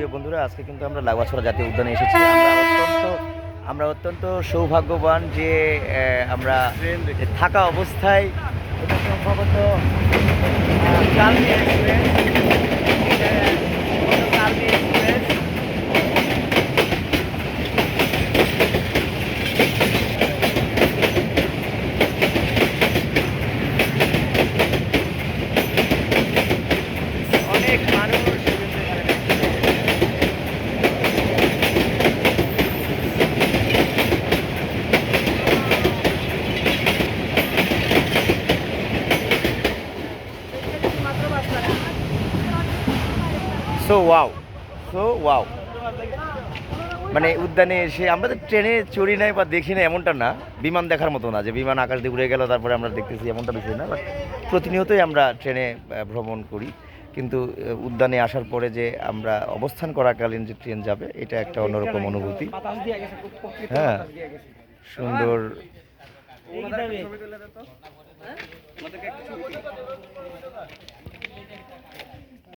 প্রিয় বন্ধুরা, আজকে কিন্তু আমরা লাউয়াছড়া জাতীয় উদ্যানে এসেছি। আমরা অত্যন্ত সৌভাগ্যবান যে আমরা থাকা অবস্থায় এটা সম্ভবত কালমি এক্সপ্রেস, কালমি এক্সপ্রেস। অনেক মানুষ সো ওয়াও, মানে উদ্যানে এসে আমরা তো ট্রেনে চড়ি নাই বা দেখি না এমনটা না, বিমান দেখার মতো না যে বিমান আকাশ দিয়ে উড়ে গেল তারপরে আমরা দেখতেছি, এমনটা বিষয় না। বাট প্রতিনিয়তই আমরা ট্রেনে ভ্রমণ করি, কিন্তু উদ্যানে আসার পরে যে আমরা অবস্থান করাকালীন যে ট্রেন যাবে, এটা একটা অন্যরকম অনুভূতি। হ্যাঁ, সুন্দর।